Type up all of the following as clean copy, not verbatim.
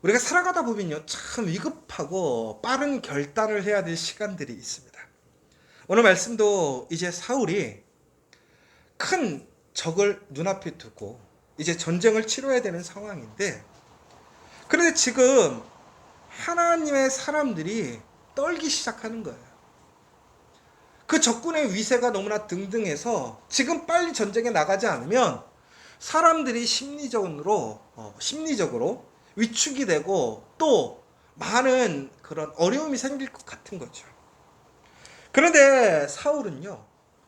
우리가 살아가다 보면요, 참 위급하고 빠른 결단을 해야 될 시간들이 있습니다. 오늘 말씀도 이제 사울이 큰 적을 눈앞에 두고 이제 전쟁을 치러야 되는 상황인데, 그런데 지금 하나님의 사람들이 떨기 시작하는 거예요. 그 적군의 위세가 너무나 등등해서 지금 빨리 전쟁에 나가지 않으면 사람들이 심리적으로 위축이 되고 또 많은 그런 어려움이 생길 것 같은 거죠. 그런데 사울은요,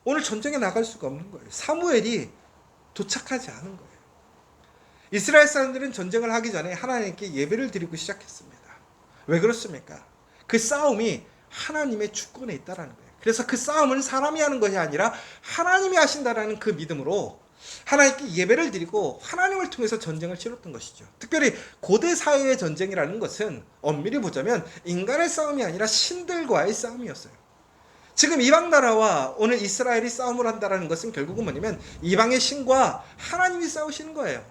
오늘 전쟁에 나갈 수가 없는 거예요. 사무엘이 도착하지 않은 거예요. 이스라엘 사람들은 전쟁을 하기 전에 하나님께 예배를 드리고 시작했습니다. 왜 그렇습니까? 그 싸움이 하나님의 주권에 있다라는 거예요. 그래서 그 싸움은 사람이 하는 것이 아니라 하나님이 하신다라는 그 믿음으로 하나님께 예배를 드리고 하나님을 통해서 전쟁을 치렀던 것이죠. 특별히 고대 사회의 전쟁이라는 것은 엄밀히 보자면 인간의 싸움이 아니라 신들과의 싸움이었어요. 지금 이방 나라와 오늘 이스라엘이 싸움을 한다는 것은 결국은 뭐냐면 이방의 신과 하나님이 싸우시는 거예요.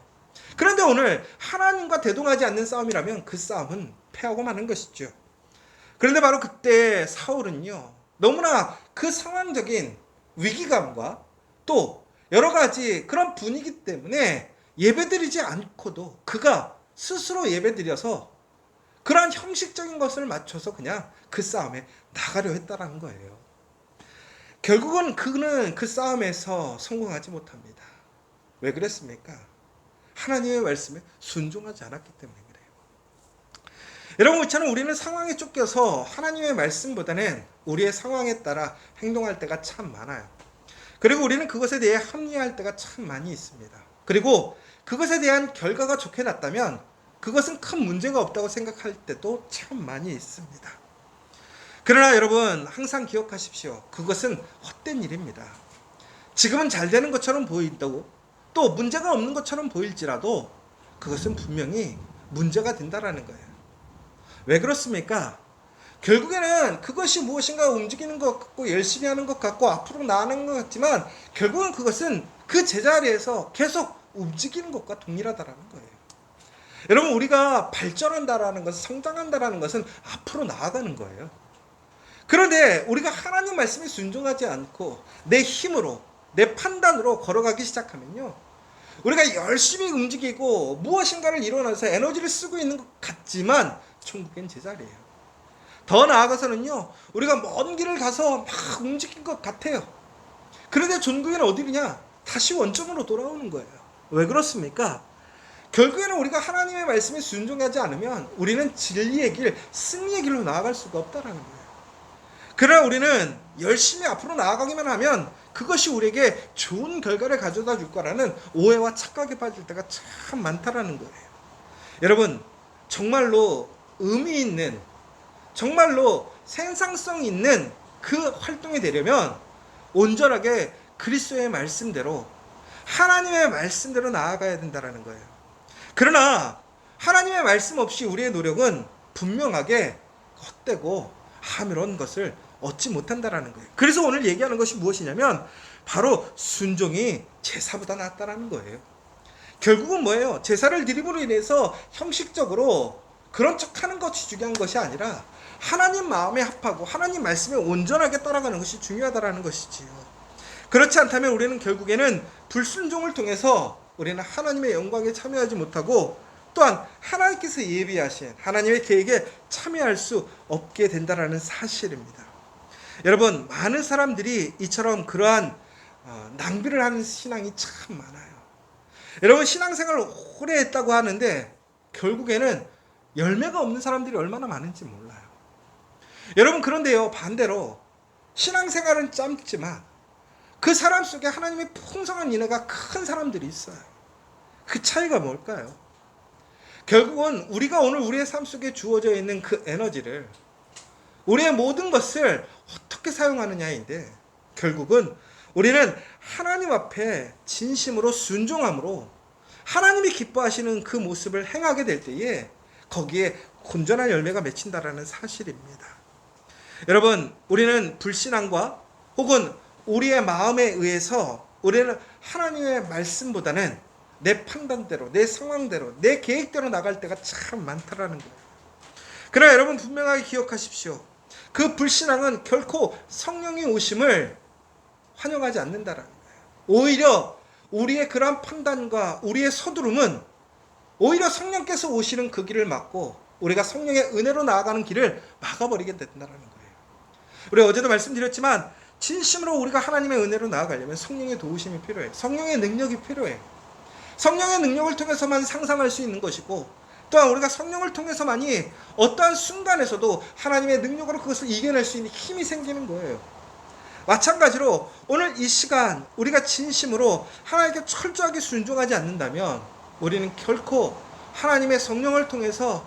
그런데 오늘 하나님과 대동하지 않는 싸움이라면 그 싸움은 패하고 마는 것이죠. 그런데 바로 그때 사울은요, 너무나 그 상황적인 위기감과 또 여러 가지 그런 분위기 때문에 예배드리지 않고도 그가 스스로 예배드려서 그러한 형식적인 것을 맞춰서 그냥 그 싸움에 나가려 했다라는 거예요. 결국은 그는 그 싸움에서 성공하지 못합니다. 왜 그랬습니까? 하나님의 말씀에 순종하지 않았기 때문에 그래요. 여러분, 그렇잖아요. 우리는 상황에 쫓겨서 하나님의 말씀보다는 우리의 상황에 따라 행동할 때가 참 많아요. 그리고 우리는 그것에 대해 합리화할 때가 참 많이 있습니다. 그리고 그것에 대한 결과가 좋게 났다면 그것은 큰 문제가 없다고 생각할 때도 참 많이 있습니다. 그러나 여러분, 항상 기억하십시오. 그것은 헛된 일입니다. 지금은 잘 되는 것처럼 보인다고 또 문제가 없는 것처럼 보일지라도 그것은 분명히 문제가 된다라는 거예요. 왜 그렇습니까? 결국에는 그것이 무엇인가 움직이는 것 같고 열심히 하는 것 같고 앞으로 나아가는 것 같지만 결국은 그것은 그 제자리에서 계속 움직이는 것과 동일하다라는 거예요. 여러분, 우리가 발전한다라는 것은, 성장한다라는 것은 앞으로 나아가는 거예요. 그런데 우리가 하나님 말씀에 순종하지 않고 내 힘으로, 내 판단으로 걸어가기 시작하면요, 우리가 열심히 움직이고 무엇인가를 이뤄내서 에너지를 쓰고 있는 것 같지만 천국엔 제자리예요. 더 나아가서는요, 우리가 먼 길을 가서 막 움직인 것 같아요. 그런데 전국에는 어디냐? 다시 원점으로 돌아오는 거예요. 왜 그렇습니까? 결국에는 우리가 하나님의 말씀에 순종하지 않으면 우리는 진리의 길, 승리의 길로 나아갈 수가 없다라는 거예요. 그러나 우리는 열심히 앞으로 나아가기만 하면 그것이 우리에게 좋은 결과를 가져다 줄 거라는 오해와 착각에 빠질 때가 참 많다라는 거예요. 여러분, 정말로 의미 있는, 정말로 생산성 있는 그 활동이 되려면 온전하게 그리스도의 말씀대로, 하나님의 말씀대로 나아가야 된다는 거예요. 그러나 하나님의 말씀 없이 우리의 노력은 분명하게 헛되고 아무런 것을 얻지 못한다는 거예요. 그래서 오늘 얘기하는 것이 무엇이냐면 바로 순종이 제사보다 낫다는 거예요. 결국은 뭐예요? 제사를 드림으로 인해서 형식적으로 그런 척하는 것이 중요한 것이 아니라 하나님 마음에 합하고 하나님 말씀에 온전하게 따라가는 것이 중요하다는 것이지요. 그렇지 않다면 우리는 결국에는 불순종을 통해서 우리는 하나님의 영광에 참여하지 못하고 또한 하나님께서 예비하신 하나님의 계획에 참여할 수 없게 된다는 사실입니다. 여러분, 많은 사람들이 이처럼 그러한 낭비를 하는 신앙이 참 많아요. 여러분, 신앙생활을 오래 했다고 하는데 결국에는 열매가 없는 사람들이 얼마나 많은지 몰라요. 여러분, 그런데요, 반대로 신앙생활은 짧지만 그 사람 속에 하나님의 풍성한 인애가 큰 사람들이 있어요. 그 차이가 뭘까요? 결국은 우리가 오늘 우리의 삶 속에 주어져 있는 그 에너지를, 우리의 모든 것을 어떻게 사용하느냐인데 결국은 우리는 하나님 앞에 진심으로 순종함으로 하나님이 기뻐하시는 그 모습을 행하게 될 때에 거기에 온전한 열매가 맺힌다라는 사실입니다. 여러분, 우리는 불신앙과 혹은 우리의 마음에 의해서 우리는 하나님의 말씀보다는 내 판단대로, 내 상황대로, 내 계획대로 나갈 때가 참 많다라는 거예요. 그러나 여러분 분명하게 기억하십시오. 그 불신앙은 결코 성령의 오심을 환영하지 않는다라는 거예요. 오히려 우리의 그러한 판단과 우리의 서두름은 오히려 성령께서 오시는 그 길을 막고 우리가 성령의 은혜로 나아가는 길을 막아버리게 된다는 거예요. 우리 어제도 말씀드렸지만 진심으로 우리가 하나님의 은혜로 나아가려면 성령의 도우심이 필요해요. 성령의 능력이 필요해요. 성령의 능력을 통해서만 상상할 수 있는 것이고, 또한 우리가 성령을 통해서만이 어떠한 순간에서도 하나님의 능력으로 그것을 이겨낼 수 있는 힘이 생기는 거예요. 마찬가지로 오늘 이 시간 우리가 진심으로 하나님께 철저하게 순종하지 않는다면 우리는 결코 하나님의 성령을 통해서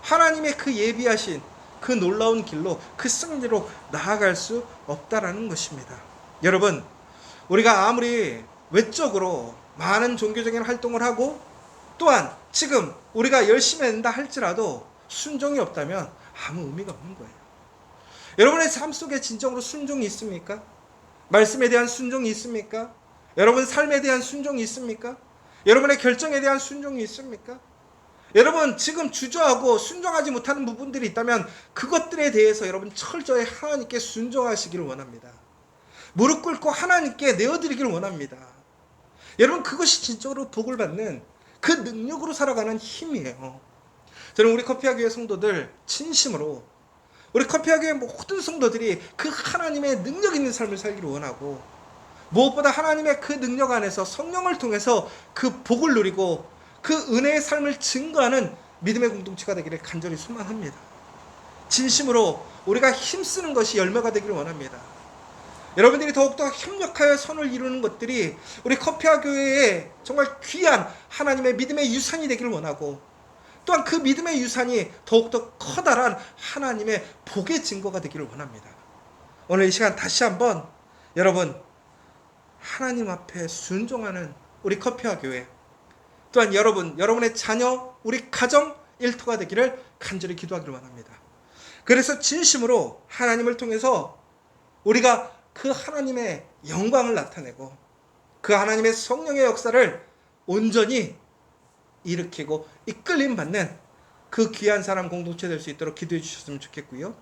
하나님의 그 예비하신 그 놀라운 길로, 그 승리로 나아갈 수 없다라는 것입니다. 여러분, 우리가 아무리 외적으로 많은 종교적인 활동을 하고 또한 지금 우리가 열심히 한다 할지라도 순종이 없다면 아무 의미가 없는 거예요. 여러분의 삶 속에 진정으로 순종이 있습니까? 말씀에 대한 순종이 있습니까? 여러분 삶에 대한 순종이 있습니까? 여러분의 결정에 대한 순종이 있습니까? 여러분 지금 주저하고 순종하지 못하는 부분들이 있다면 그것들에 대해서 여러분 철저히 하나님께 순종하시기를 원합니다. 무릎 꿇고 하나님께 내어드리기를 원합니다. 여러분 그것이 진정으로 복을 받는 그 능력으로 살아가는 힘이에요. 저는 우리 커피하교회 성도들 진심으로 우리 커피하교회 모든 성도들이 그 하나님의 능력 있는 삶을 살기를 원하고, 무엇보다 하나님의 그 능력 안에서 성령을 통해서 그 복을 누리고 그 은혜의 삶을 증거하는 믿음의 공동체가 되기를 간절히 소망합니다. 진심으로 우리가 힘쓰는 것이 열매가 되기를 원합니다. 여러분들이 더욱더 협력하여 선을 이루는 것들이 우리 커피아 교회의 정말 귀한 하나님의 믿음의 유산이 되기를 원하고, 또한 그 믿음의 유산이 더욱더 커다란 하나님의 복의 증거가 되기를 원합니다. 오늘 이 시간 다시 한번 여러분 하나님 앞에 순종하는 우리 커피아 교회, 또한 여러분의 자녀, 우리 가정 일터가 되기를 간절히 기도하기를 원합니다. 그래서 진심으로 하나님을 통해서 우리가 그 하나님의 영광을 나타내고 그 하나님의 성령의 역사를 온전히 일으키고 이끌림 받는 그 귀한 사람 공동체 될 수 있도록 기도해 주셨으면 좋겠고요.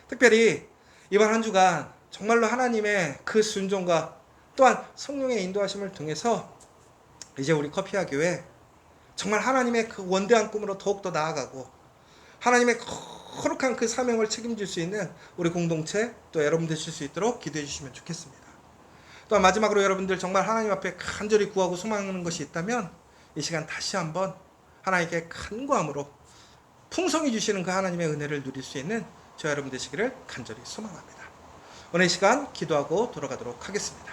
특별히 이번 한 주간 정말로 하나님의 그 순종과 또한 성령의 인도하심을 통해서 이제 우리 커피아 교회 정말 하나님의 그 원대한 꿈으로 더욱더 나아가고 하나님의 거룩한 그 사명을 책임질 수 있는 우리 공동체 또 여러분 되실 수 있도록 기도해 주시면 좋겠습니다. 또한 마지막으로 여러분들 정말 하나님 앞에 간절히 구하고 소망하는 것이 있다면 이 시간 다시 한번 하나님께 간구함으로 풍성히 주시는 그 하나님의 은혜를 누릴 수 있는 저 여러분 되시기를 간절히 소망합니다. 오늘 이 시간 기도하고 돌아가도록 하겠습니다.